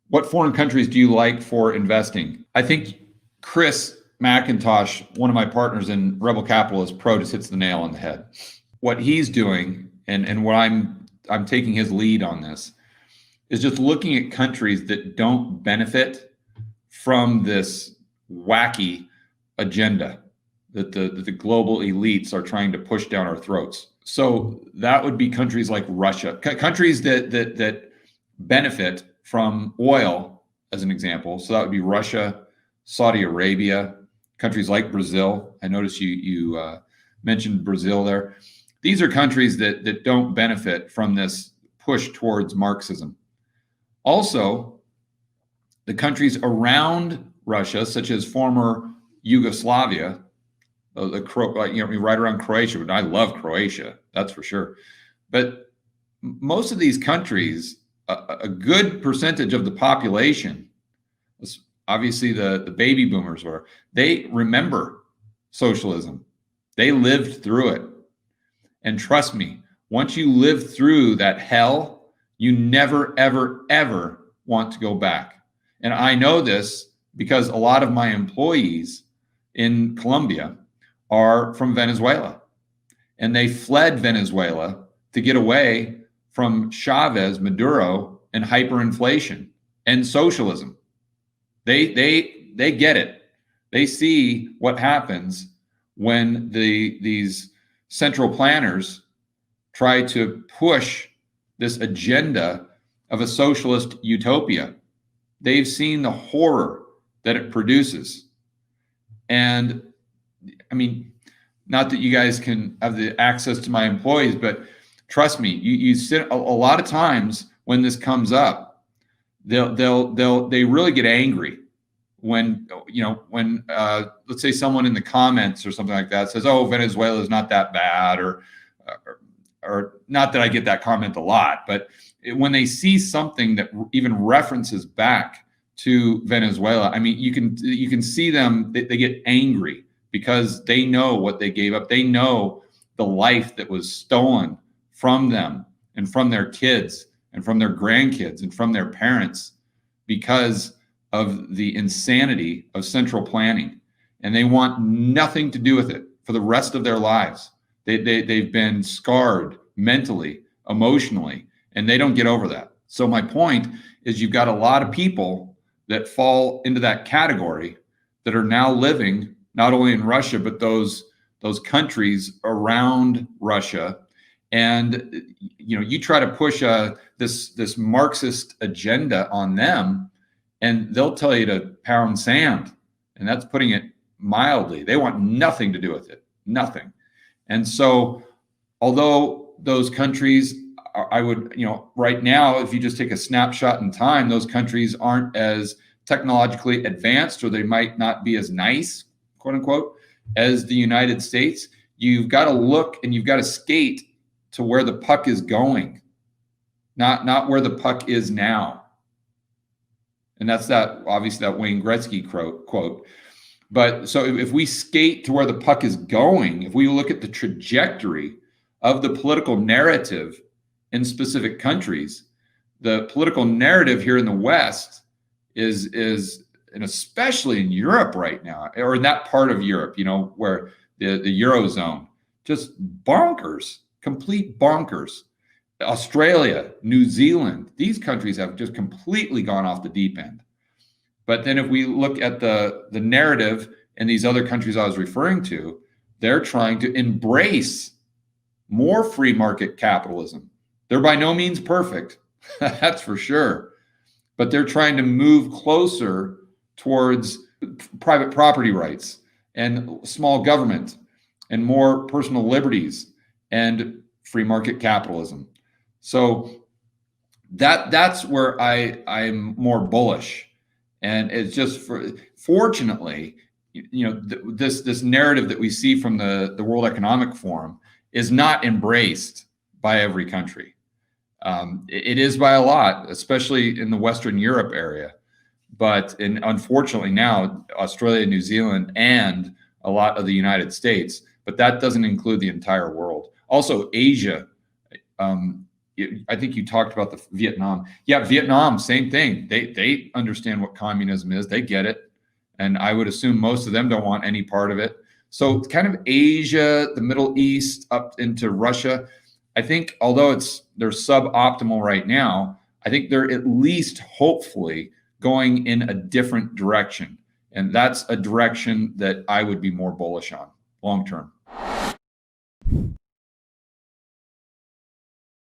What foreign countries do you like for investing? I think Chris McIntosh, one of my partners in Rebel Capitalist Pro, just hits the nail on the head. What he's doing, and what I'm taking his lead on this, is just looking at countries that don't benefit from this wacky agenda that the global elites are trying to push down our throats. So that would be countries like Russia, countries that benefit from oil, as an example. So that would be Russia, Saudi Arabia, countries like Brazil. I noticed you mentioned Brazil there. These are countries that don't benefit from this push towards Marxism. Also, the countries around Russia, such as former Yugoslavia, right around Croatia. I love Croatia, that's for sure. But most of these countries, a good percentage of the population, obviously the baby boomers they remember socialism. They lived through it. And trust me, once you live through that hell, you never, ever, ever want to go back. And I know this because a lot of my employees in Colombia are from Venezuela. And they fled Venezuela to get away from Chavez, Maduro, and hyperinflation and socialism. They get it. They see what happens when these central planners try to push this agenda of a socialist utopia. They've seen the horror that it produces. And I mean, not that you guys can have the access to my employees, but trust me, you sit a lot of times when this comes up, they really get angry when let's say someone in the comments or something like that says, "Oh, Venezuela is not that bad," or not that I get that comment a lot, but when they see something that even references back to Venezuela, I mean, you can see them, they get angry because they know what they gave up. They know the life that was stolen from them and from their kids and from their grandkids and from their parents because of the insanity of central planning. And they want nothing to do with it for the rest of their lives. They've been scarred mentally, emotionally, and they don't get over that. So my point is, you've got a lot of people that fall into that category that are now living not only in Russia, but those countries around Russia. And you try to push this Marxist agenda on them, and they'll tell you to pound sand. And that's putting it mildly. They want nothing to do with it, nothing. And so, although those countries, I would, right now, if you just take a snapshot in time, those countries aren't as technologically advanced, or they might not be as nice, quote unquote, as the United States. You've got to look and you've got to skate to where the puck is going, not where the puck is now. And that's obviously that Wayne Gretzky quote. But so if we skate to where the puck is going, if we look at the trajectory of the political narrative in specific countries, the political narrative here in the West is, and especially in Europe right now, or in that part of Europe, where the Eurozone, just bonkers, complete bonkers. Australia, New Zealand, these countries have just completely gone off the deep end. But then if we look at the narrative in these other countries I was referring to, they're trying to embrace more free market capitalism. They're by no means perfect, that's for sure. But they're trying to move closer towards private property rights and small government and more personal liberties and free market capitalism. So that's where I'm more bullish. And it's just fortunately, this narrative that we see from the World Economic Forum is not embraced by every country. It is by a lot, especially in the Western Europe area. But unfortunately now, Australia, New Zealand, and a lot of the United States, but that doesn't include the entire world. Also, Asia I think you talked about the Vietnam. Yeah, Vietnam, same thing. They understand what communism is. They get it. And I would assume most of them don't want any part of it. So kind of Asia, the Middle East, up into Russia. I think although they're suboptimal right now, I think they're at least hopefully going in a different direction. And that's a direction that I would be more bullish on long term.